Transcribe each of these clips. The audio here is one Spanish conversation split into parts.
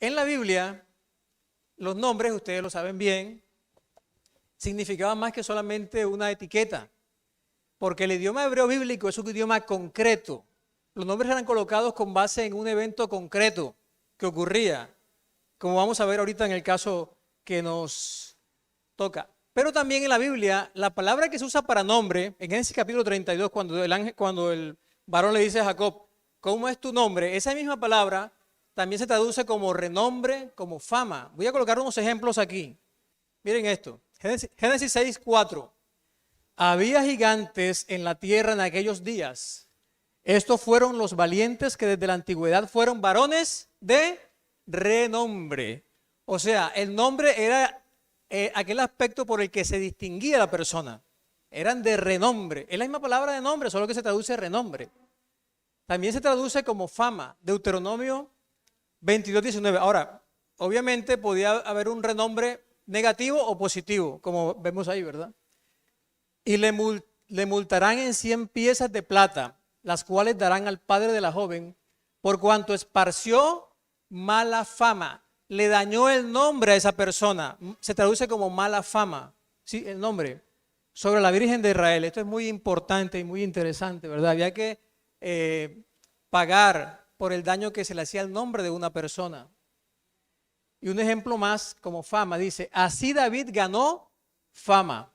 En la Biblia, los nombres, ustedes lo saben bien, significaban más que solamente una etiqueta, porque el idioma hebreo bíblico es un idioma concreto. Los nombres eran colocados con base en un evento concreto que ocurría, como vamos a ver ahorita en el caso que nos toca. Pero también en la Biblia, la palabra que se usa para nombre, en Génesis capítulo 32, cuando el varón le dice a Jacob, ¿cómo es tu nombre? Esa misma palabra también se traduce como renombre, como fama. Voy a colocar unos ejemplos aquí. Miren esto, Génesis 6, 4. Había gigantes en la tierra en aquellos días. Estos fueron los valientes que desde la antigüedad fueron varones de renombre. O sea, el nombre era aquel aspecto por el que se distinguía la persona. Eran de renombre. Es la misma palabra de nombre, solo que se traduce renombre. También se traduce como fama. Deuteronomio 22, 19. Ahora, obviamente podía haber un renombre negativo o positivo, como vemos ahí, ¿verdad? Y le multarán en 100 piezas de plata, las cuales darán al padre de la joven, por cuanto esparció mala fama. Le dañó el nombre a esa persona. Se traduce como mala fama, ¿sí? El nombre. Sobre la Virgen de Israel. Esto es muy importante y muy interesante, ¿verdad? Había que pagar por el daño que se le hacía al nombre de una persona. Y un ejemplo más como fama, dice, así David ganó fama.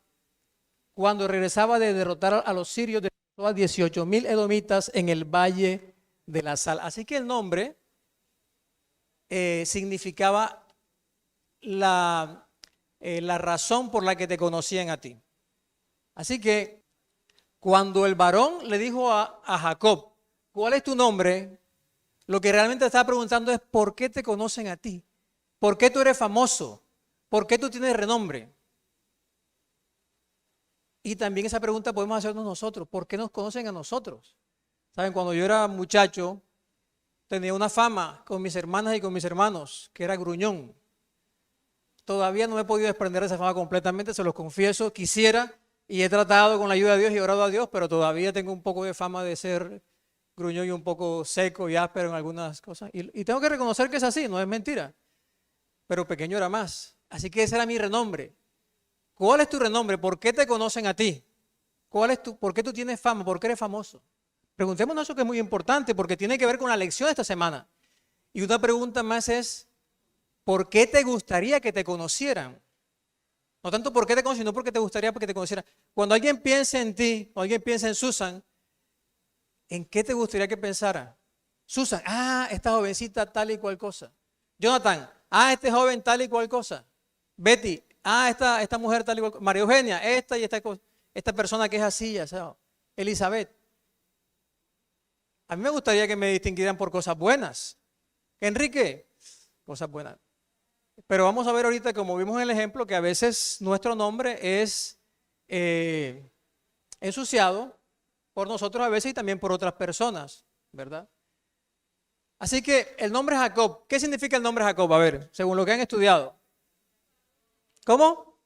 Cuando regresaba de derrotar a los sirios, derrotó a 18,000 edomitas en el valle de la sal. Así que el nombre significaba la razón por la que te conocían a ti. Así que cuando el varón le dijo a Jacob, ¿cuál es tu nombre? Lo que realmente estaba preguntando es, ¿por qué te conocen a ti? ¿Por qué tú eres famoso? ¿Por qué tú tienes renombre? Y también esa pregunta podemos hacernos nosotros. ¿Por qué nos conocen a nosotros? Saben, cuando yo era muchacho, tenía una fama con mis hermanas y con mis hermanos, que era gruñón. Todavía no me he podido desprender de esa fama completamente, se los confieso. Quisiera, y he tratado con la ayuda de Dios y orado a Dios, pero todavía tengo un poco de fama de ser gruñón y un poco seco y áspero en algunas cosas. Y tengo que reconocer que es así, no es mentira. Pero pequeño era más. Así que ese era mi renombre. ¿Cuál es tu renombre? ¿Por qué te conocen a ti? ¿Por qué tú tienes fama? ¿Por qué eres famoso? Preguntémonos eso, que es muy importante porque tiene que ver con la lección de esta semana. Y una pregunta más es, ¿por qué te gustaría que te conocieran? No tanto por qué te conocen, sino porque te gustaría que te conocieran. Cuando alguien piensa en ti, o alguien piensa en Susan, ¿en qué te gustaría que pensara? Susan, esta jovencita tal y cual cosa. Jonathan, este joven tal y cual cosa. Betty, esta mujer tal y cual cosa. María Eugenia, esta persona que es así, ya sabes. Elizabeth. A mí me gustaría que me distinguieran por cosas buenas. Enrique, cosas buenas. Pero vamos a ver ahorita, como vimos en el ejemplo, que a veces nuestro nombre es ensuciado por nosotros a veces y también por otras personas, ¿verdad? Así que el nombre Jacob, ¿qué significa el nombre Jacob? A ver, según lo que han estudiado. ¿Cómo?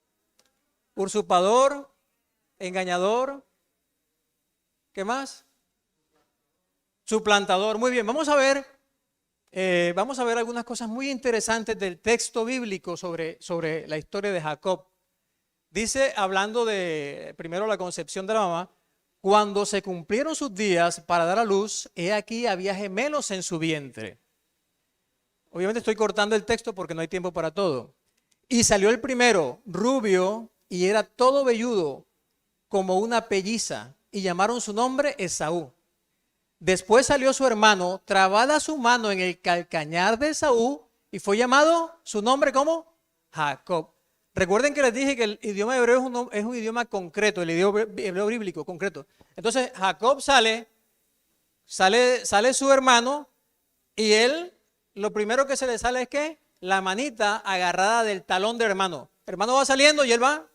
Usurpador, engañador, ¿qué más? Suplantador. Muy bien, vamos a ver algunas cosas muy interesantes del texto bíblico sobre la historia de Jacob. Dice, hablando de primero la concepción de la mamá, cuando se cumplieron sus días para dar a luz, he aquí había gemelos en su vientre. Obviamente estoy cortando el texto porque no hay tiempo para todo. Y salió el primero, rubio, y era todo velludo, como una pelliza, y llamaron su nombre Esaú. Después salió su hermano, trabada su mano en el calcañar de Esaú, y fue llamado su nombre como Jacob. Recuerden que les dije que el idioma hebreo es un idioma concreto, el idioma hebreo bíblico concreto. Entonces Jacob sale su hermano, y él, lo primero que se le sale es que la manita agarrada del talón del hermano. El hermano va saliendo y él va.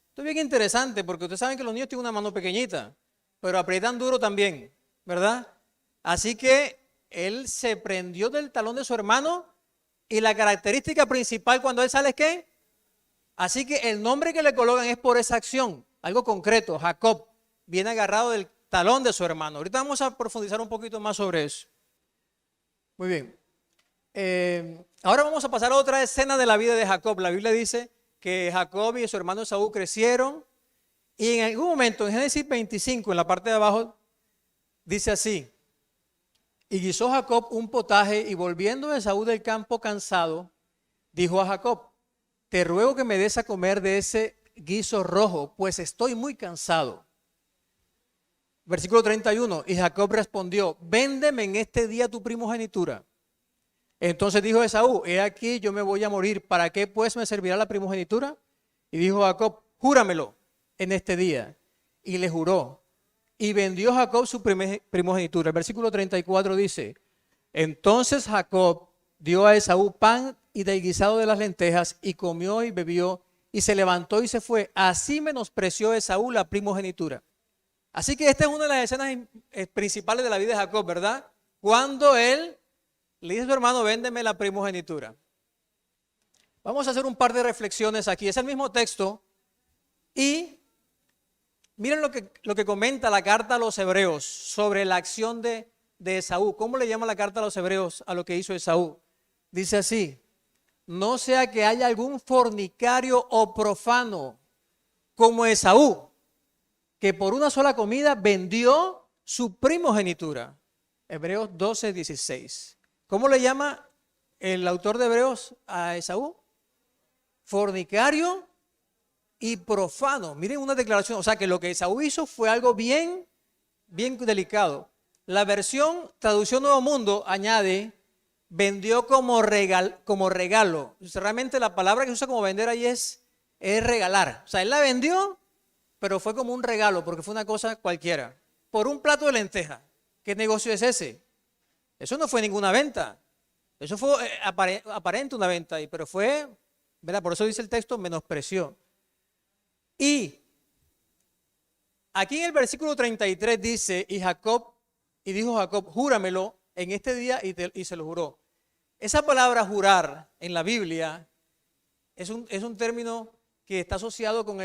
Esto es bien interesante porque ustedes saben que los niños tienen una mano pequeñita, pero aprietan duro también, ¿verdad? Así que él se prendió del talón de su hermano y la característica principal cuando él sale es ¿qué? Así que el nombre que le colocan es por esa acción, algo concreto. Jacob viene agarrado del talón de su hermano. Ahorita vamos a profundizar un poquito más sobre eso. Muy bien. Ahora vamos a pasar a otra escena de la vida de Jacob. La Biblia dice que Jacob y su hermano Esaú crecieron y en algún momento, en Génesis 25, en la parte de abajo, dice así: y guisó Jacob un potaje y volviendo Esaú del campo cansado, dijo a Jacob: te ruego que me des a comer de ese guiso rojo, pues estoy muy cansado. Versículo 31, y Jacob respondió: véndeme en este día tu primogenitura. Entonces dijo Esaú: he aquí, yo me voy a morir, ¿para qué pues me servirá la primogenitura? Y dijo Jacob: júramelo en este día. Y le juró. Y vendió Jacob su primogenitura. El versículo 34 dice: entonces Jacob dio a Esaú pan y del guisado de las lentejas, y comió y bebió, y se levantó y se fue. Así menospreció Esaú la primogenitura. Así que esta es una de las escenas principales de la vida de Jacob, ¿verdad? Cuando él le dice a su hermano: véndeme la primogenitura. Vamos a hacer un par de reflexiones aquí. Es el mismo texto y miren lo que comenta la carta a los hebreos sobre la acción de Esaú. ¿Cómo le llama la carta a los hebreos a lo que hizo Esaú? Dice así: no sea que haya algún fornicario o profano como Esaú, que por una sola comida vendió su primogenitura. Hebreos 12:16. ¿Cómo le llama el autor de Hebreos a Esaú? Fornicario y profano. Miren una declaración, o sea que lo que Esaú hizo fue algo bien delicado. La versión Traducción Nuevo Mundo añade: vendió como regalo. Realmente la palabra que se usa como vender ahí es regalar. O sea, él la vendió, pero fue como un regalo, porque fue una cosa cualquiera. Por un plato de lenteja. ¿Qué negocio es ese? Eso no fue ninguna venta. Eso fue aparente una venta, pero fue, ¿verdad? Por eso dice el texto: menospreció. Y aquí en el versículo 33 dice: y dijo Jacob: júramelo en este día, y se lo juró. Esa palabra jurar en la Biblia es un término que está asociado con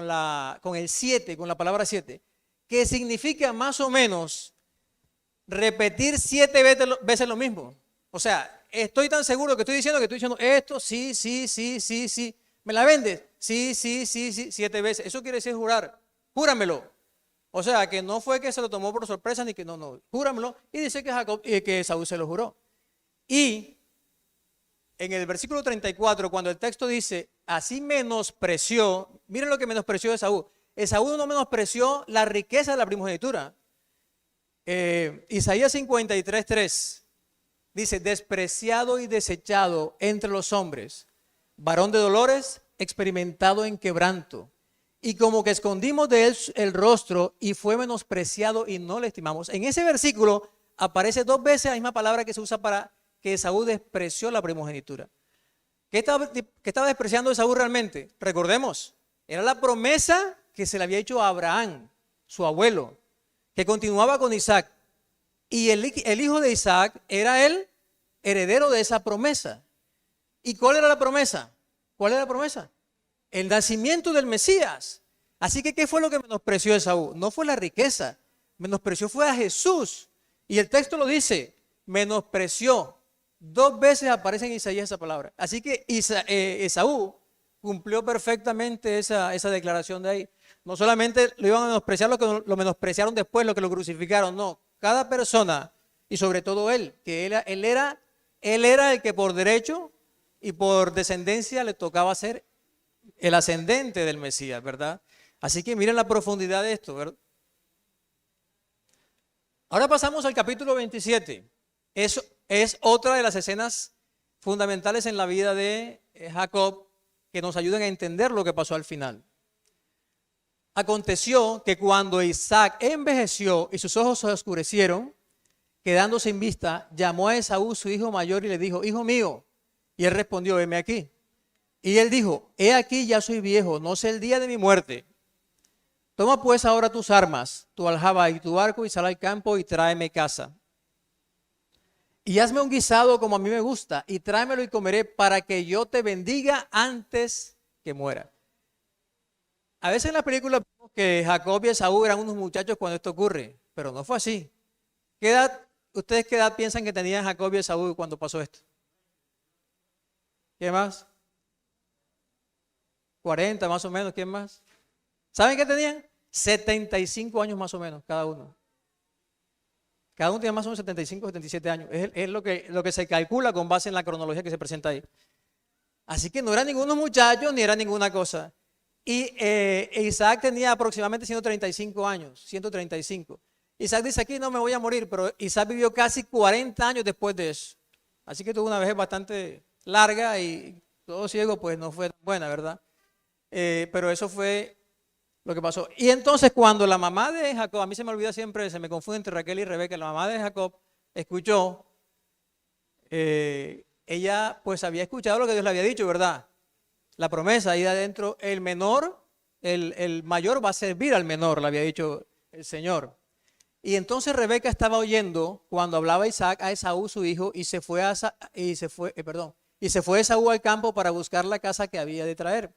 la palabra 7, que significa más o menos repetir 7 veces lo mismo. O sea, estoy tan seguro que estoy diciendo esto, sí, sí, sí, sí, sí. ¿Me la vendes? Sí, sí, sí, sí, 7 veces. Eso quiere decir jurar. Júramelo. O sea, que no fue que se lo tomó por sorpresa, ni que no, júramelo. Y dice que Esaú se lo juró. Y en el versículo 34, cuando el texto dice: así menospreció, miren lo que menospreció Esaú. Esaú no menospreció la riqueza de la primogenitura. Isaías 53:3 dice: despreciado y desechado entre los hombres, varón de dolores, experimentado en quebranto, y como que escondimos de él el rostro, y fue menospreciado y no le estimamos. En ese versículo aparece 2 veces la misma palabra que se usa para que Esaú despreció la primogenitura. ¿Qué estaba despreciando Esaú realmente? Recordemos, era la promesa que se le había hecho a Abraham, su abuelo, que continuaba con Isaac. Y el hijo de Isaac era el heredero de esa promesa. ¿Y cuál era la promesa? ¿Cuál era la promesa? El nacimiento del Mesías. Así que, ¿qué fue lo que menospreció Esaú? No fue la riqueza, menospreció fue a Jesús. Y el texto lo dice: menospreció. 2 veces aparece en Isaías esa palabra. Así que Esaú cumplió perfectamente esa declaración de ahí. No solamente lo iban a menospreciar lo que lo menospreciaron después, lo que lo crucificaron, no. Cada persona, y sobre todo él, que él era el que por derecho y por descendencia le tocaba ser el ascendente del Mesías, ¿verdad? Así que miren la profundidad de esto, ¿verdad? Ahora pasamos al capítulo 27. Eso es otra de las escenas fundamentales en la vida de Jacob que nos ayudan a entender lo que pasó al final. Aconteció que cuando Isaac envejeció y sus ojos se oscurecieron, quedando sin vista, llamó a Esaú su hijo mayor y le dijo: hijo mío. Y él respondió: heme aquí. Y él dijo: he aquí, ya soy viejo, no sé el día de mi muerte. Toma pues ahora tus armas, tu aljaba y tu arco, y sal al campo y tráeme caza. Y hazme un guisado como a mí me gusta, y tráemelo y comeré, para que yo te bendiga antes que muera. A veces en la película vemos que Jacob y Esaú eran unos muchachos cuando esto ocurre, pero no fue así. ¿Qué edad ¿Ustedes qué edad piensan que tenían Jacob y Esaú cuando pasó esto? ¿Qué más? 40 más o menos, ¿quién más? ¿Saben qué tenían? 75 años más o menos, cada uno. Cada uno tiene más o menos 75, 77 años. Es lo que se calcula con base en la cronología que se presenta ahí. Así que no eran ningunos muchachos ni era ninguna cosa. Y Isaac tenía aproximadamente 135 años, 135. Isaac dice aquí no me voy a morir, pero Isaac vivió casi 40 años después de eso. Así que tuvo una vejez bastante larga y todo ciego pues no fue buena, ¿verdad? Pero eso fue lo que pasó. Y entonces cuando la mamá de Jacob, a mí se me olvida siempre, se me confunde entre Raquel y Rebeca, la mamá de Jacob escuchó, ella pues había escuchado lo que Dios le había dicho, ¿verdad? La promesa ahí de adentro, el menor, el mayor va a servir al menor, le había dicho el Señor. Y entonces Rebeca estaba oyendo cuando hablaba Isaac a Esaú su hijo y se fue Esaú al campo para buscar la casa que había de traer.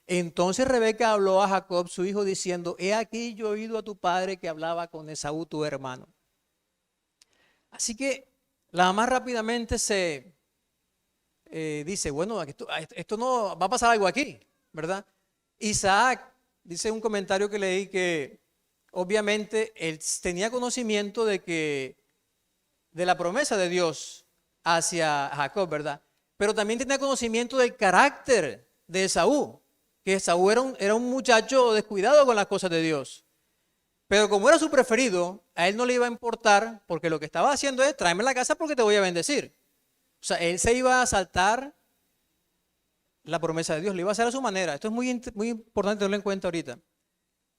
Entonces Rebeca habló a Jacob su hijo diciendo, he aquí yo he oído a tu padre que hablaba con Esaú tu hermano. Así que la mamá rápidamente se dice, bueno, esto no va a pasar algo aquí, ¿verdad? Isaac, dice un comentario que leí que obviamente él tenía conocimiento de la promesa de Dios hacia Jacob, ¿verdad? Pero también tenía conocimiento del carácter de Esaú, que Esaú era un muchacho descuidado con las cosas de Dios. Pero como era su preferido, a él no le iba a importar, porque lo que estaba haciendo es, tráeme la casa porque te voy a bendecir. O sea, él se iba a saltar la promesa de Dios, le iba a hacer a su manera. Esto es muy importante tenerlo en cuenta ahorita.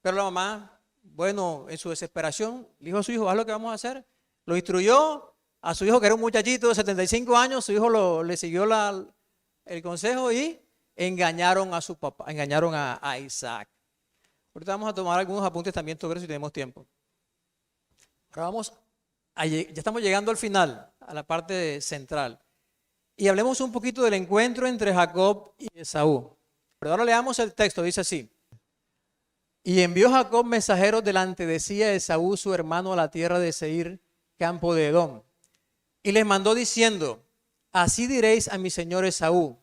Pero la mamá, bueno, en su desesperación, le dijo a su hijo, haz lo que vamos a hacer. Lo instruyó a su hijo, que era un muchachito de 75 años, su hijo le siguió el consejo y engañaron a su papá, engañaron a Isaac. Ahorita vamos a tomar algunos apuntes también sobre eso si tenemos tiempo. Ahora ya estamos llegando al final, a la parte central. Y hablemos un poquito del encuentro entre Jacob y Esaú. Pero ahora leamos el texto, dice así. Y envió Jacob mensajeros delante de sí a Esaú su hermano a la tierra de Seir, campo de Edom. Y les mandó diciendo, así diréis a mi señor Esaú,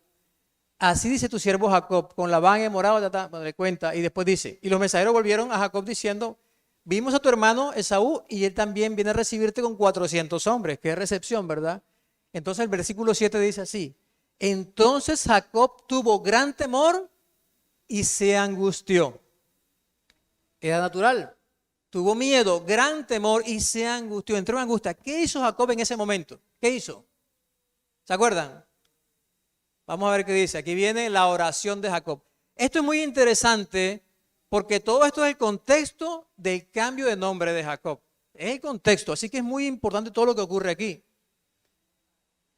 así dice tu siervo Jacob, con Labán he morado, le cuenta, y después dice, y los mensajeros volvieron a Jacob diciendo, vimos a tu hermano Esaú y él también viene a recibirte con 400 hombres. Qué recepción, ¿verdad? Entonces el versículo 7 dice así, entonces Jacob tuvo gran temor y se angustió. Era natural, tuvo miedo, gran temor y se angustió, entró en angustia. ¿Qué hizo Jacob en ese momento? ¿Qué hizo? ¿Se acuerdan? Vamos a ver qué dice. Aquí viene la oración de Jacob. Esto es muy interesante porque todo esto es el contexto del cambio de nombre de Jacob. Es el contexto, así que es muy importante todo lo que ocurre aquí.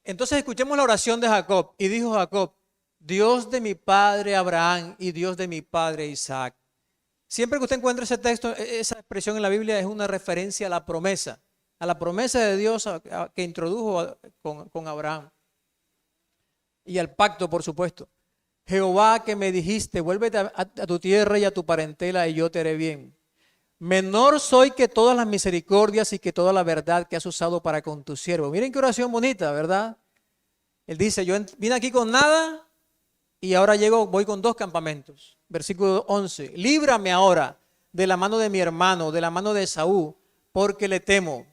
Entonces escuchemos la oración de Jacob. Y dijo Jacob, Dios de mi padre Abraham y Dios de mi padre Isaac. Siempre que usted encuentre ese texto, esa expresión en la Biblia es una referencia a la promesa de Dios que introdujo con Abraham. Y al pacto, por supuesto. Jehová que me dijiste, vuélvete a tu tierra y a tu parentela y yo te haré bien. Menor soy que todas las misericordias y que toda la verdad que has usado para con tu siervo. Miren qué oración bonita, ¿verdad? Él dice, yo vine aquí con nada y ahora voy con 2 campamentos. Versículo 11, líbrame ahora de la mano de mi hermano, de la mano de Esaú, porque le temo.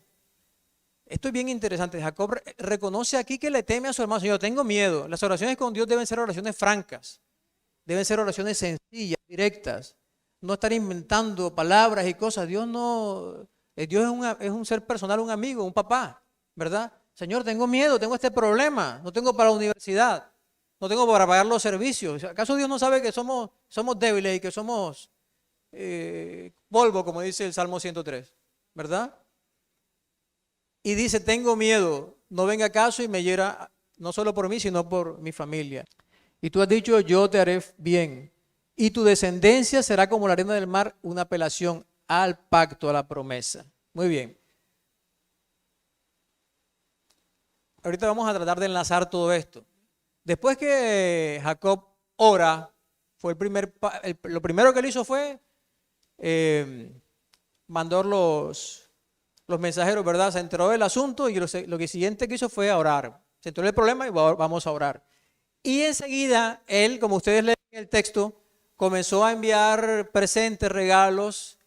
Esto es bien interesante. Jacob reconoce aquí que le teme a su hermano. Señor, tengo miedo. Las oraciones con Dios deben ser oraciones francas. Deben ser oraciones sencillas, directas. No estar inventando palabras y cosas. Dios es un ser personal, un amigo, un papá, ¿verdad? Señor, tengo miedo, tengo este problema. No tengo para la universidad. No tengo para pagar los servicios. ¿Acaso Dios no sabe que somos débiles y que somos polvo, como dice el Salmo 103? ¿Verdad? Y dice, tengo miedo, no venga a caso y me hiera, no solo por mí, sino por mi familia. Y tú has dicho, yo te haré bien. Y tu descendencia será como la arena del mar, una apelación al pacto, a la promesa. Muy bien. Ahorita vamos a tratar de enlazar todo esto. Después que Jacob ora, lo primero que él hizo fue mandar los los mensajeros, ¿verdad? Se enteró del asunto y lo que siguiente que hizo fue orar. Se enteró del problema y vamos a orar. Y enseguida él, como ustedes leen en el texto, comenzó a enviar presentes, regalos,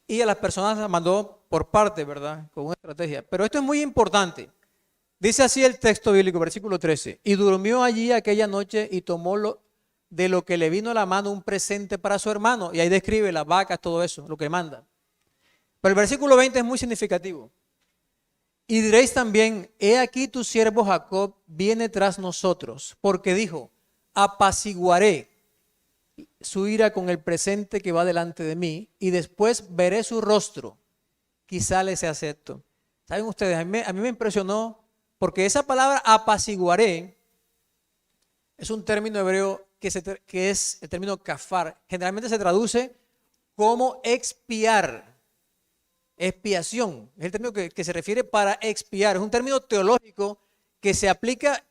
y a las personas las mandó por parte, ¿verdad? Con una estrategia. Pero esto es muy importante. Dice así el texto bíblico, versículo 13. Y durmió allí aquella noche y tomó de lo que le vino a la mano un presente para su hermano. Y ahí describe las vacas, todo eso, lo que manda. Pero el versículo 20 es muy significativo. Y diréis también, he aquí tu siervo Jacob viene tras nosotros, porque dijo, apaciguaré su ira con el presente que va delante de mí, y después veré su rostro, quizá le sea acepto. ¿Saben ustedes? A mí me impresionó, porque esa palabra apaciguaré es un término hebreo que es el término kafar. Generalmente se traduce como expiar. Expiación, es el término que se refiere para expiar, es un término teológico que se aplica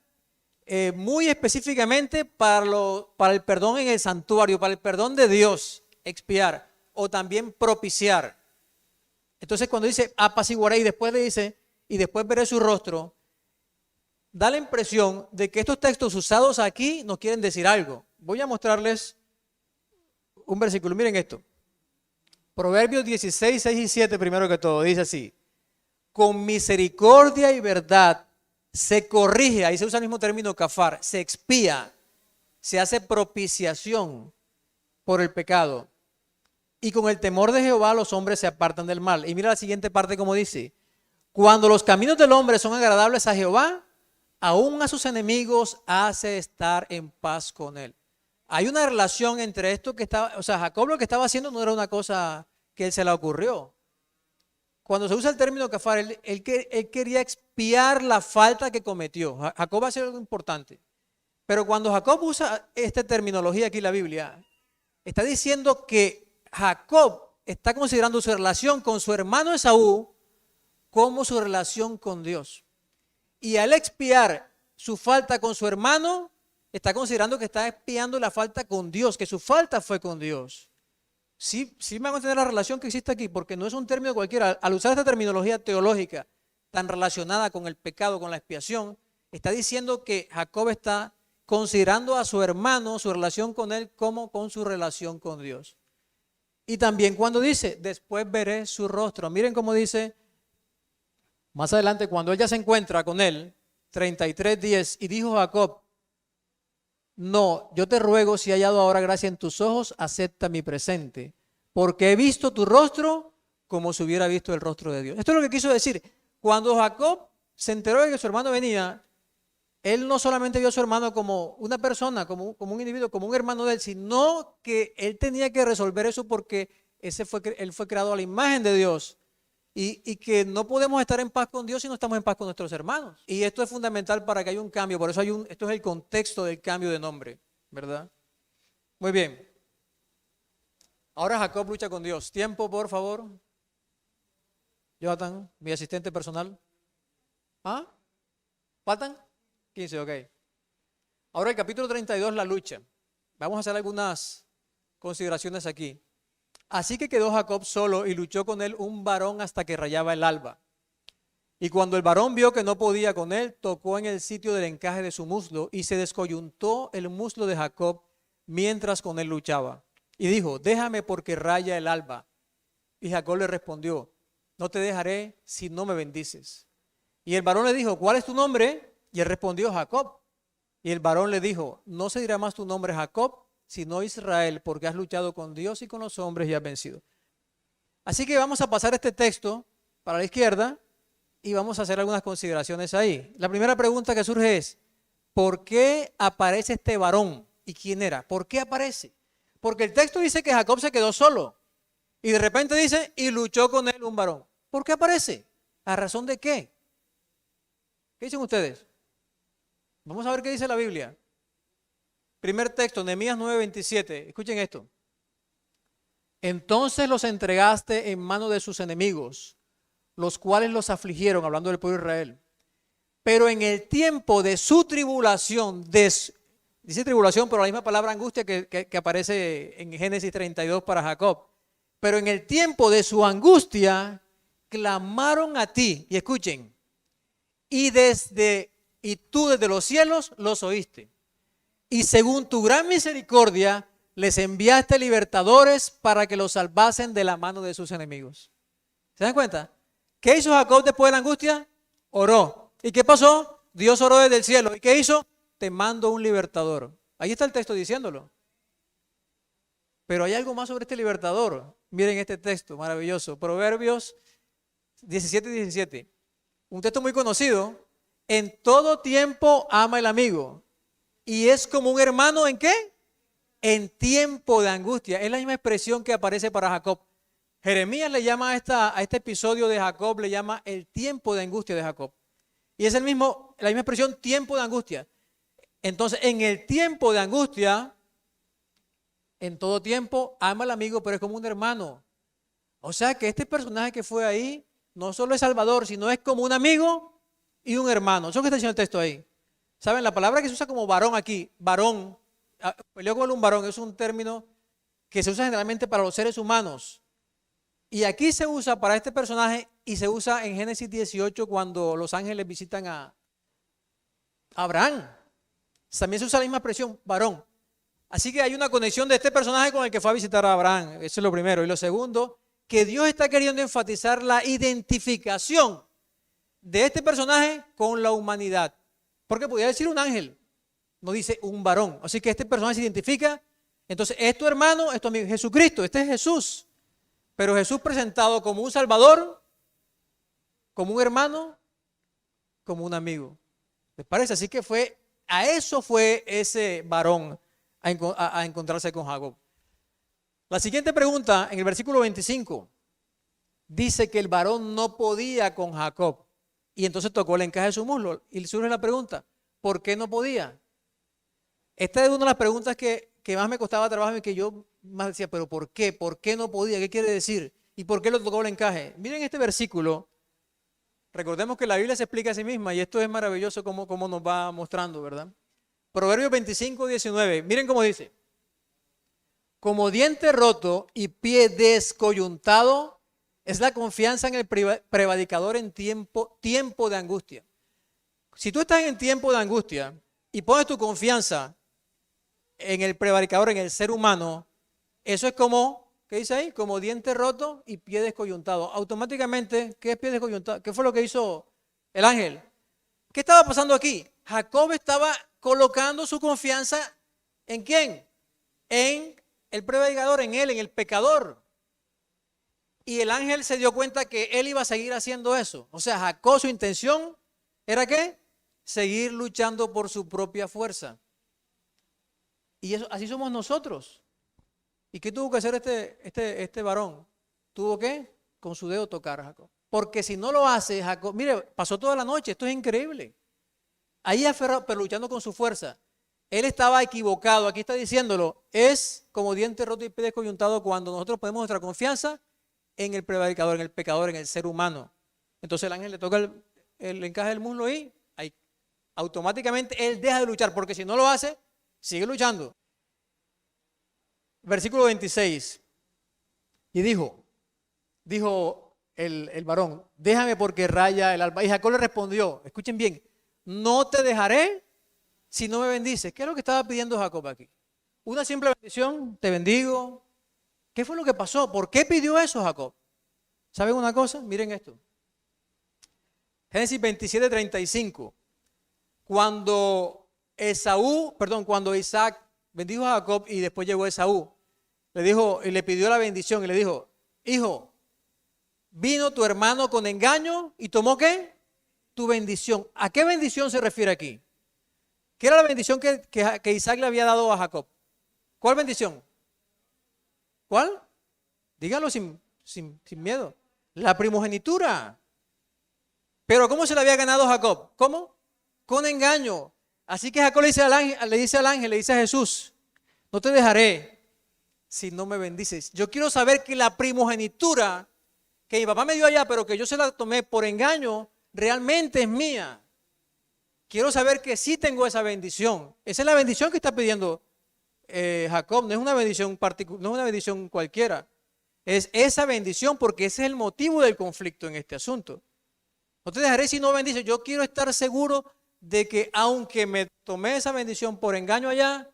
muy específicamente para el perdón en el santuario, para el perdón de Dios, expiar, o también propiciar. Entonces cuando dice apaciguaré y después le dice, y después veré su rostro, da la impresión de que estos textos usados aquí nos quieren decir algo. Voy a mostrarles un versículo, miren esto. Proverbios 16, 6 y 7, primero que todo, dice así: con misericordia y verdad se corrige, ahí se usa el mismo término kafar, se expía, se hace propiciación por el pecado. Y con el temor de Jehová los hombres se apartan del mal. Y mira la siguiente parte como dice: cuando los caminos del hombre son agradables a Jehová, aún a sus enemigos hace estar en paz con él. Hay una relación entre esto que estaba, o sea, Jacob lo que estaba haciendo no era una cosa que él se le ocurrió. Cuando se usa el término kafar, él quería expiar la falta que cometió. Jacob hace algo importante. Pero cuando Jacob usa esta terminología aquí en la Biblia, está diciendo que Jacob está considerando su relación con su hermano Esaú como su relación con Dios. Y al expiar su falta con su hermano, está considerando que está expiando la falta con Dios, que su falta fue con Dios. Sí me van a entender la relación que existe aquí, porque no es un término cualquiera. Al usar esta terminología teológica tan relacionada con el pecado, con la expiación, está diciendo que Jacob está considerando a su hermano, su relación con él, como con su relación con Dios. Y también cuando dice, después veré su rostro. Miren cómo dice, más adelante, cuando él ya se encuentra con él, 33:10, y dijo Jacob, no, yo te ruego, si he hallado ahora gracia en tus ojos, acepta mi presente, porque he visto tu rostro como si hubiera visto el rostro de Dios. Esto es lo que quiso decir. Cuando Jacob se enteró de que su hermano venía, él no solamente vio a su hermano como una persona, como un individuo, como un hermano de él, sino que él tenía que resolver eso porque él fue creado a la imagen de Dios. Y que no podemos estar en paz con Dios si no estamos en paz con nuestros hermanos. Y esto es fundamental para que haya un cambio. Por eso esto es el contexto del cambio de nombre, ¿verdad? Muy bien. Ahora Jacob lucha con Dios. Tiempo, por favor. Jonathan, mi asistente personal. ¿Ah? ¿Faltan? 15, ok. Ahora el capítulo 32, la lucha. Vamos a hacer algunas consideraciones aquí. Así que quedó Jacob solo y luchó con él un varón hasta que rayaba el alba. Y cuando el varón vio que no podía con él, tocó en el sitio del encaje de su muslo y se descoyuntó el muslo de Jacob mientras con él luchaba. Y dijo, déjame porque raya el alba. Y Jacob le respondió, no te dejaré si no me bendices. Y el varón le dijo, ¿cuál es tu nombre? Y él respondió, Jacob. Y el varón le dijo, no se dirá más tu nombre Jacob, sino Israel, porque has luchado con Dios y con los hombres y has vencido. Así que vamos a pasar este texto para la izquierda y vamos a hacer algunas consideraciones ahí. La primera pregunta que surge es, ¿por qué aparece este varón? ¿Y quién era? ¿Por qué aparece? Porque el texto dice que Jacob se quedó solo y de repente dice, y luchó con él un varón. ¿Por qué aparece? ¿A razón de qué? ¿Qué dicen ustedes? Vamos a ver qué dice la Biblia. Primer texto, Nehemías 9:27. Escuchen esto. Entonces los entregaste en mano de sus enemigos, los cuales los afligieron, hablando del pueblo de Israel. Pero en el tiempo de su tribulación, dice tribulación, pero la misma palabra angustia que aparece en Génesis 32 para Jacob. Pero en el tiempo de su angustia, clamaron a ti, y escuchen, y tú desde los cielos los oíste. Y según tu gran misericordia, les enviaste libertadores para que los salvasen de la mano de sus enemigos. ¿Se dan cuenta? ¿Qué hizo Jacob después de la angustia? Oró. ¿Y qué pasó? Dios oró desde el cielo. ¿Y qué hizo? Te mando un libertador. Ahí está el texto diciéndolo. Pero hay algo más sobre este libertador. Miren este texto maravilloso. Proverbios 17:17. Un texto muy conocido. En todo tiempo ama el amigo. Y es como un hermano ¿en qué? En tiempo de angustia. Es la misma expresión que aparece para Jacob. Jeremías le llama a este episodio de Jacob, le llama el tiempo de angustia de Jacob. Y es la misma expresión, tiempo de angustia. Entonces, en el tiempo de angustia, en todo tiempo, ama al amigo, pero es como un hermano. O sea que este personaje que fue ahí, no solo es Salvador, sino es como un amigo y un hermano. Eso que está diciendo el texto ahí. ¿Saben? La palabra que se usa como varón aquí, varón, peleó con un varón, es un término que se usa generalmente para los seres humanos. Y aquí se usa para este personaje y se usa en Génesis 18 cuando los ángeles visitan a Abraham. También se usa la misma expresión, varón. Así que hay una conexión de este personaje con el que fue a visitar a Abraham. Eso es lo primero. Y lo segundo, que Dios está queriendo enfatizar la identificación de este personaje con la humanidad. Porque podría decir un ángel, no dice un varón. Así que este personaje se identifica. Entonces, es tu hermano, es tu amigo. Jesucristo, este es Jesús. Pero Jesús presentado como un salvador, como un hermano, como un amigo. ¿Les parece? Así que a eso fue ese varón a encontrarse con Jacob. La siguiente pregunta, en el versículo 25, dice que el varón no podía con Jacob. Y entonces tocó el encaje de su muslo. Y surge la pregunta, ¿por qué no podía? Esta es una de las preguntas que más me costaba trabajo y que yo más decía, pero ¿por qué? ¿Por qué no podía? ¿Qué quiere decir? ¿Y por qué lo tocó el encaje? Miren este versículo. Recordemos que la Biblia se explica a sí misma y esto es maravilloso como nos va mostrando, ¿verdad? Proverbios 25:19. Miren cómo dice. Como diente roto y pie descoyuntado es la confianza en el prevaricador en tiempo de angustia. Si tú estás en tiempo de angustia y pones tu confianza en el prevaricador, en el ser humano, eso es como, ¿qué dice ahí? Como diente roto y pie descoyuntado. Automáticamente, ¿qué es pie descoyuntado? ¿Qué fue lo que hizo el ángel? ¿Qué estaba pasando aquí? Jacob estaba colocando su confianza ¿en quién? En el prevaricador, en él, en el pecador. Y el ángel se dio cuenta que él iba a seguir haciendo eso. O sea, Jacob, su intención era ¿qué? Seguir luchando por su propia fuerza. Y eso, así somos nosotros. ¿Y qué tuvo que hacer este varón? ¿Tuvo que? Con su dedo tocar a Jacob. Porque si no lo hace, Jacob, mire, pasó toda la noche, esto es increíble. Ahí aferrado, pero luchando con su fuerza. Él estaba equivocado, aquí está diciéndolo, es como diente roto y pie descoyuntado cuando nosotros ponemos nuestra confianza en el prevaricador, en el pecador, en el ser humano. Entonces el ángel le toca el encaje del muslo y ahí, automáticamente él deja de luchar, porque si no lo hace, sigue luchando. Versículo 26. Y dijo el varón, déjame porque raya el alba. Y Jacob le respondió, escuchen bien, no te dejaré si no me bendices. ¿Qué es lo que estaba pidiendo Jacob aquí? Una simple bendición, te bendigo. ¿Qué fue lo que pasó? ¿Por qué pidió eso Jacob? ¿Saben una cosa? Miren esto. Génesis 27:35. Cuando Isaac bendijo a Jacob y después llegó Esaú, le dijo y le pidió la bendición y le dijo, hijo, vino tu hermano con engaño y tomó ¿qué? Tu bendición. ¿A qué bendición se refiere aquí? ¿Qué era la bendición que Isaac le había dado a Jacob? ¿Cuál bendición? ¿Cuál? Dígalo sin miedo. La primogenitura. Pero ¿cómo se la había ganado Jacob? ¿Cómo? Con engaño. Así que Jacob le dice al ángel, le dice a Jesús, no te dejaré si no me bendices. Yo quiero saber que la primogenitura que mi papá me dio allá, pero que yo se la tomé por engaño, realmente es mía. Quiero saber que sí tengo esa bendición. Esa es la bendición que está pidiendo Jacob, no es una bendición particular, no es una bendición cualquiera. Es esa bendición, porque ese es el motivo del conflicto en este asunto. No te dejaré si no bendice. Yo quiero estar seguro de que aunque me tomé esa bendición por engaño allá,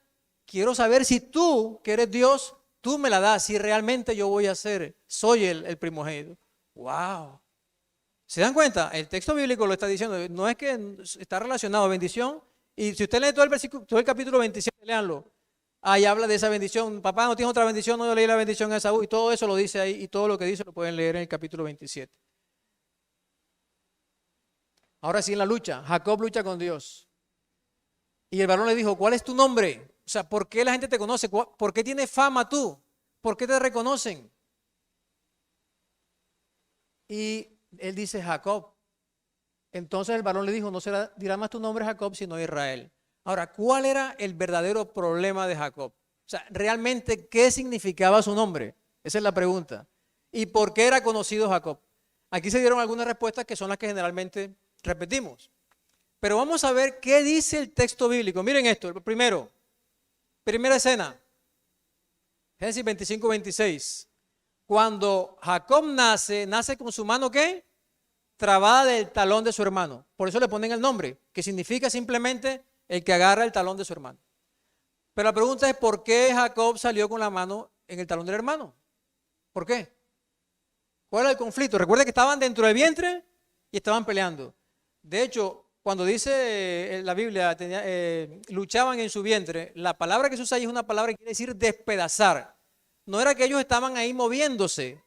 quiero saber si tú, que eres Dios, tú me la das, si realmente yo voy a ser, soy el primogénito. ¡Wow! ¿Se dan cuenta? El texto bíblico lo está diciendo. No es que está relacionado a bendición. Y si usted lee todo el versículo, todo el capítulo 27, léanlo. Ahí habla de esa bendición. Papá, ¿no tienes otra bendición? No, yo leí la bendición a Esaú. Y todo eso lo dice ahí. Y todo lo que dice lo pueden leer en el capítulo 27. Ahora sí, en la lucha. Jacob lucha con Dios. Y el varón le dijo, ¿cuál es tu nombre? O sea, ¿por qué la gente te conoce? ¿Por qué tienes fama tú? ¿Por qué te reconocen? Y él dice, Jacob. Entonces el varón le dijo, no dirá más tu nombre Jacob, sino Israel. Ahora, ¿cuál era el verdadero problema de Jacob? O sea, realmente, ¿qué significaba su nombre? Esa es la pregunta. ¿Y por qué era conocido Jacob? Aquí se dieron algunas respuestas que son las que generalmente repetimos. Pero vamos a ver qué dice el texto bíblico. Miren esto, primero, primera escena, Génesis 25-26. Cuando Jacob nace con su mano, ¿qué? Trabada del talón de su hermano. Por eso le ponen el nombre, que significa simplemente el que agarra el talón de su hermano. Pero la pregunta es, ¿por qué Jacob salió con la mano en el talón del hermano? ¿Por qué? ¿Cuál era el conflicto? Recuerda que estaban dentro del vientre y estaban peleando. De hecho, cuando dice la Biblia, luchaban en su vientre, la palabra que se usa ahí es una palabra que quiere decir despedazar. No era que ellos estaban ahí moviéndose.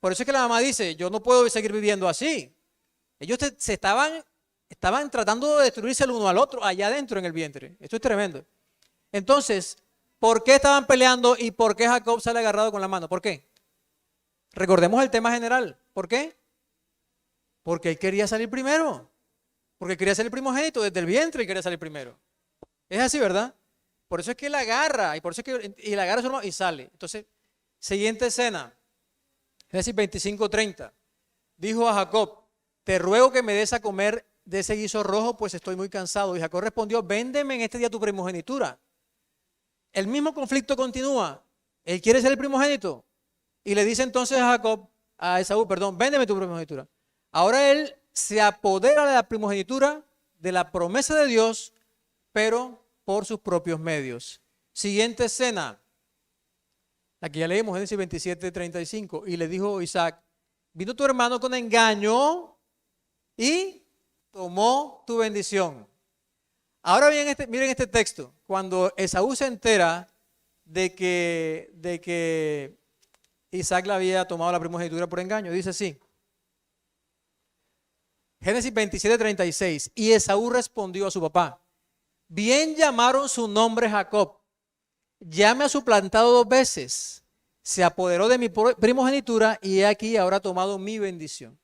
Por eso es que la mamá dice, yo no puedo seguir viviendo así. Ellos estaban tratando de destruirse el uno al otro allá adentro en el vientre. Esto es tremendo. Entonces, ¿por qué estaban peleando y por qué Jacob sale agarrado con la mano? ¿Por qué? Recordemos el tema general. ¿Por qué? Porque él quería salir primero. Porque quería ser el primogénito desde el vientre y quería salir primero. Es así, ¿verdad? Por eso es que él agarra y por eso es que él agarra a su hermano y sale. Entonces, siguiente escena. Génesis 25:30. Dijo a Jacob, te ruego que me des a comer de ese guiso rojo, pues estoy muy cansado. Y Jacob respondió, véndeme en este día tu primogenitura. El mismo conflicto continúa. Él quiere ser el primogénito. Y le dice entonces a Esaú, véndeme tu primogenitura. Ahora él se apodera de la primogenitura, de la promesa de Dios, pero por sus propios medios. Siguiente escena. Aquí ya leímos Génesis 27:35. Y le dijo Isaac, vino tu hermano con engaño y tomó tu bendición. Ahora bien, miren este texto. Cuando Esaú se entera de que Isaac le había tomado la primogenitura por engaño, dice así. Génesis 27:36. Y Esaú respondió a su papá, bien llamaron su nombre Jacob, ya me ha suplantado 2 veces, se apoderó de mi primogenitura y he aquí ahora ha tomado mi bendición.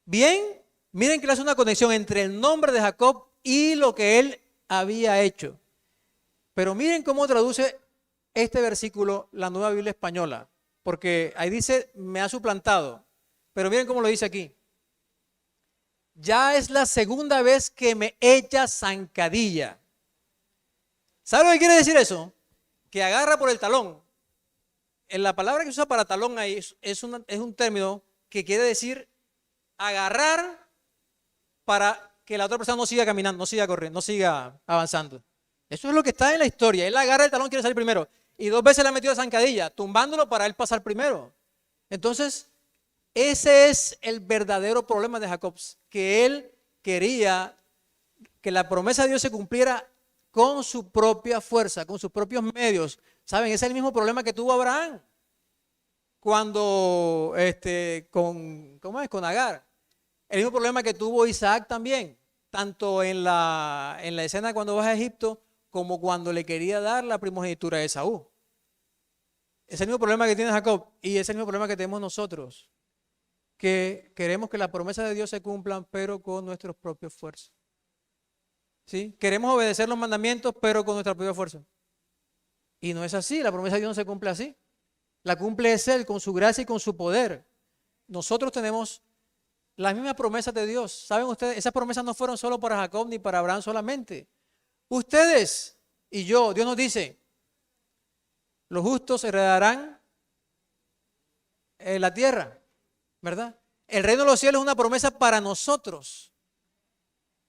Bien, miren que le hace una conexión entre el nombre de Jacob y lo que él había hecho. Pero miren cómo traduce este versículo la Nueva Biblia Española, porque ahí dice, me ha suplantado, pero miren cómo lo dice aquí. Ya es la segunda vez que me echa zancadilla. ¿Sabe lo que quiere decir eso? Que agarra por el talón. En la palabra que se usa para talón ahí es un término que quiere decir agarrar para que la otra persona no siga caminando, no siga corriendo, no siga avanzando. Eso es lo que está en la historia. Él agarra el talón, quiere salir primero. Y 2 veces le ha metido zancadilla, tumbándolo para él pasar primero. Entonces, ese es el verdadero problema de Jacob, que él quería que la promesa de Dios se cumpliera con su propia fuerza, con sus propios medios. ¿Saben? Ese es el mismo problema que tuvo Abraham cuando con Agar. El mismo problema que tuvo Isaac también, tanto en la escena cuando vas a Egipto como cuando le quería dar la primogenitura a Esaú. Es el mismo problema que tiene Jacob y es el mismo problema que tenemos nosotros, que queremos que las promesas de Dios se cumplan, pero con nuestros propios esfuerzos. ¿Sí? Queremos obedecer los mandamientos, pero con nuestra propia fuerza. Y no es así, la promesa de Dios no se cumple así. La cumple es Él, con su gracia y con su poder. Nosotros tenemos las mismas promesas de Dios. ¿Saben ustedes? Esas promesas no fueron solo para Jacob ni para Abraham solamente. Ustedes y yo, Dios nos dice, los justos heredarán la tierra, ¿verdad? El reino de los cielos es una promesa para nosotros.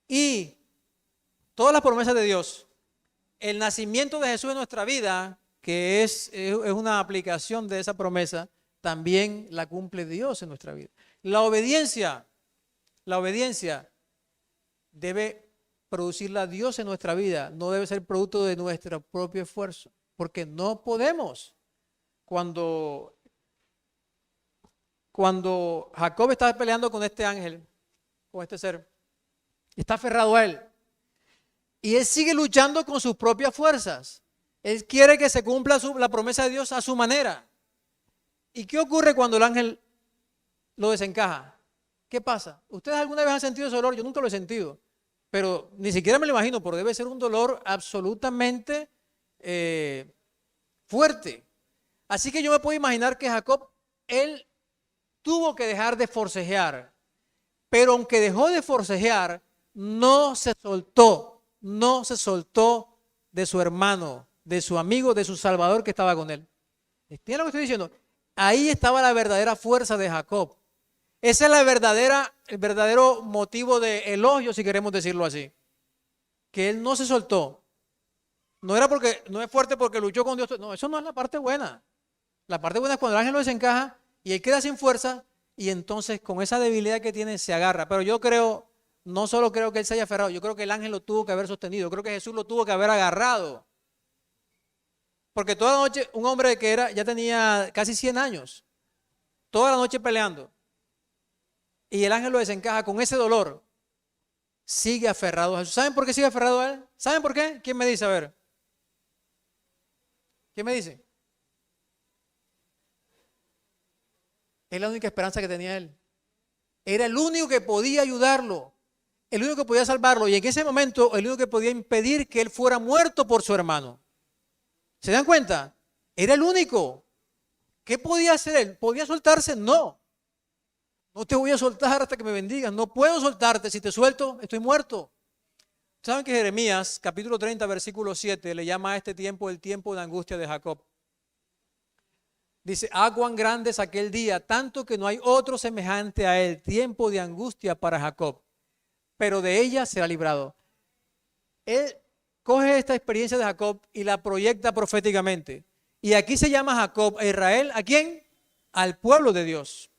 Y todas las promesas de Dios, el nacimiento de Jesús en nuestra vida, que es una aplicación de esa promesa, también la cumple Dios en nuestra vida. La obediencia debe producirla Dios en nuestra vida, no debe ser producto de nuestro propio esfuerzo, porque no podemos. Cuando Jacob está peleando con este ángel, con este ser, está aferrado a él, y él sigue luchando con sus propias fuerzas. Él quiere que se cumpla la promesa de Dios a su manera. ¿Y qué ocurre cuando el ángel lo desencaja? ¿Qué pasa? ¿Ustedes alguna vez han sentido ese dolor? Yo nunca lo he sentido, pero ni siquiera me lo imagino, porque debe ser un dolor absolutamente fuerte. Así que yo me puedo imaginar que Jacob, él tuvo que dejar de forcejear, pero aunque dejó de forcejear, no se soltó de su hermano, de su amigo, de su salvador que estaba con él. ¿Entienden lo que estoy diciendo? Ahí estaba la verdadera fuerza de Jacob. Ese es el verdadero motivo de elogio, si queremos decirlo así. Que él no se soltó. No es fuerte porque luchó con Dios. No, eso no es la parte buena. La parte buena es cuando el ángel lo desencaja y él queda sin fuerza y entonces con esa debilidad que tiene se agarra. Pero yo creo, no solo creo que él se haya aferrado, yo creo que el ángel lo tuvo que haber sostenido. Yo creo que Jesús lo tuvo que haber agarrado. Porque toda la noche, un hombre que ya tenía casi 100 años, toda la noche peleando, y el ángel lo desencaja con ese dolor, sigue aferrado a Jesús. ¿Saben por qué sigue aferrado a él? ¿Saben por qué? ¿Quién me dice? A ver. ¿Quién me dice? Es la única esperanza que tenía él. Era el único que podía ayudarlo, el único que podía salvarlo, y en ese momento el único que podía impedir que él fuera muerto por su hermano. ¿Se dan cuenta? Era el único. ¿Qué podía hacer él? ¿Podía soltarse? No. No te voy a soltar hasta que me bendigas. No puedo soltarte. Si te suelto, estoy muerto. ¿Saben que Jeremías, capítulo 30, versículo 7, le llama a este tiempo el tiempo de angustia de Jacob? Dice, cuán grande es aquel día, tanto que no hay otro semejante a él, tiempo de angustia para Jacob, pero de ella será librado. Él coge esta experiencia de Jacob y la proyecta proféticamente. Y aquí se llama Jacob a Israel, ¿a quién? Al pueblo de Dios.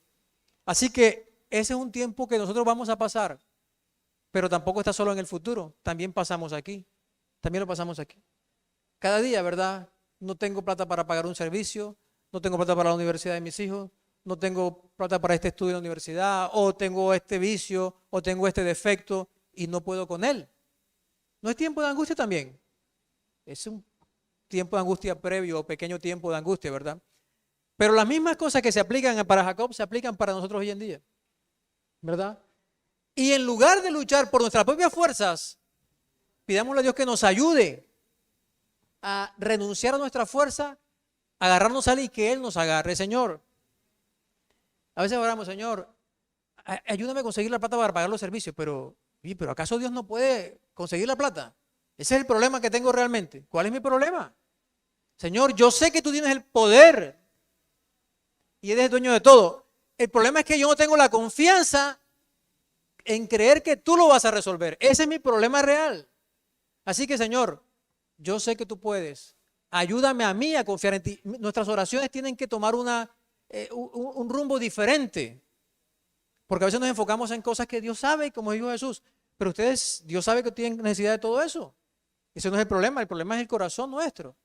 Así que ese es un tiempo que nosotros vamos a pasar, pero tampoco está solo en el futuro, también pasamos aquí, también lo pasamos aquí. Cada día, ¿verdad? No tengo plata para pagar un servicio, no tengo plata para la universidad de mis hijos, no tengo plata para este estudio en la universidad, o tengo este vicio, o tengo este defecto y no puedo con él. ¿No es tiempo de angustia también? Es un tiempo de angustia previo o pequeño tiempo de angustia, ¿verdad? Pero las mismas cosas que se aplican para Jacob se aplican para nosotros hoy en día, ¿verdad? Y en lugar de luchar por nuestras propias fuerzas, pidámosle a Dios que nos ayude a renunciar a nuestra fuerza, agarrarnos a Él y que Él nos agarre. Señor, a veces oramos, Señor, ayúdame a conseguir la plata para pagar los servicios, pero ¿acaso Dios no puede conseguir la plata? Ese es el problema que tengo realmente. ¿Cuál es mi problema? Señor, yo sé que tú tienes el poder y eres el dueño de todo. El problema es que yo no tengo la confianza en creer que tú lo vas a resolver. Ese es mi problema real. Así que, Señor, yo sé que tú puedes. Ayúdame a mí a confiar en ti. Nuestras oraciones tienen que tomar un rumbo diferente. Porque a veces nos enfocamos en cosas que Dios sabe, como dijo Jesús. Pero Dios sabe que tienen necesidad de todo eso. Ese no es el problema es el corazón nuestro.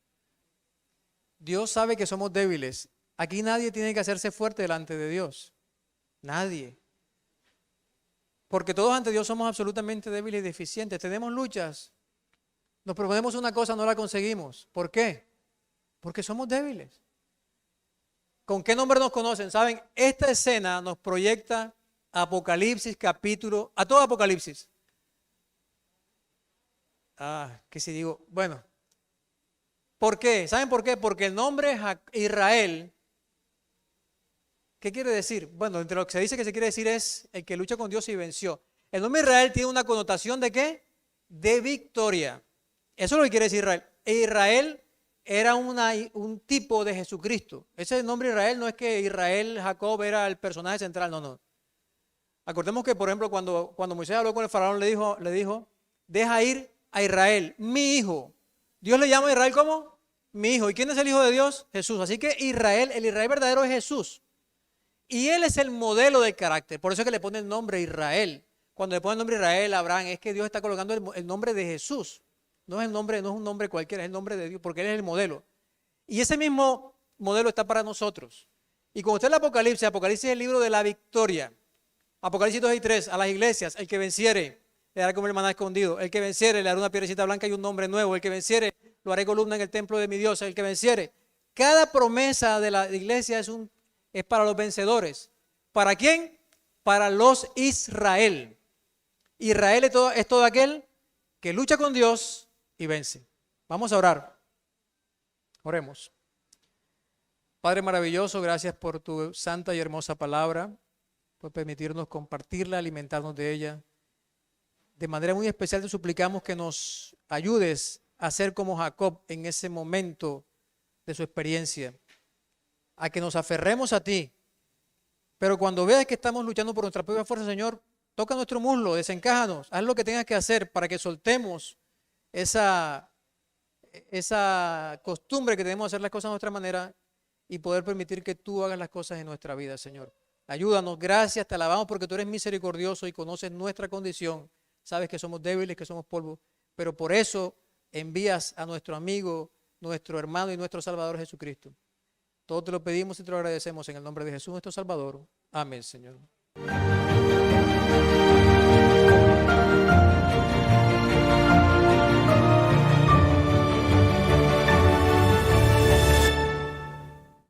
Dios sabe que somos débiles. Aquí nadie tiene que hacerse fuerte delante de Dios. Nadie. Porque todos ante Dios somos absolutamente débiles y deficientes. Tenemos luchas. Nos proponemos una cosa, no la conseguimos. ¿Por qué? Porque somos débiles. ¿Con qué nombre nos conocen? ¿Saben? Esta escena nos proyecta Apocalipsis a todo Apocalipsis. ¿Qué si digo? Bueno. ¿Por qué? ¿Saben por qué? Porque el nombre Israel, ¿qué quiere decir? Bueno, entre lo que se dice que se quiere decir es el que lucha con Dios y venció. El nombre Israel tiene una connotación ¿de qué? De victoria. Eso es lo que quiere decir Israel. E Israel era un tipo de Jesucristo. Ese nombre Israel no es que Israel, Jacob era el personaje central, no, no. Acordemos que, por ejemplo, cuando Moisés habló con el faraón, le dijo, deja ir a Israel, mi hijo. Dios le llama a Israel como mi hijo. ¿Y quién es el hijo de Dios? Jesús. Así que Israel, el Israel verdadero es Jesús. Y él es el modelo del carácter. Por eso es que le pone el nombre Israel. Cuando le pone el nombre Israel, Abraham, es que Dios está colocando el nombre de Jesús. No es un nombre cualquiera, es el nombre de Dios, porque Él es el modelo. Y ese mismo modelo está para nosotros. Y cuando usted lee Apocalipsis, Apocalipsis es el libro de la victoria. Apocalipsis 2 y 3, a las iglesias, el que venciere, le dará como el maná escondido. El que venciere, le dará una piedrecita blanca y un nombre nuevo. El que venciere, lo haré columna en el templo de mi Dios. El que venciere. Cada promesa de la iglesia es para los vencedores. ¿Para quién? Para los Israel. Israel es todo aquel que lucha con Dios y vence. Vamos a orar. Oremos. Padre maravilloso, gracias por tu santa y hermosa palabra, por permitirnos compartirla, alimentarnos de ella. De manera muy especial te suplicamos que nos ayudes a ser como Jacob en ese momento de su experiencia, a que nos aferremos a ti, pero cuando veas que estamos luchando por nuestra propia fuerza, Señor, toca nuestro muslo, desencájanos, haz lo que tengas que hacer para que soltemos esa costumbre que tenemos de hacer las cosas de nuestra manera y poder permitir que tú hagas las cosas en nuestra vida, Señor. Ayúdanos, gracias, te alabamos porque tú eres misericordioso y conoces nuestra condición. Sabes que somos débiles, que somos polvo, pero por eso envías a nuestro amigo, nuestro hermano y nuestro Salvador Jesucristo. Todo te lo pedimos y te lo agradecemos en el nombre de Jesús, nuestro Salvador. Amén, Señor.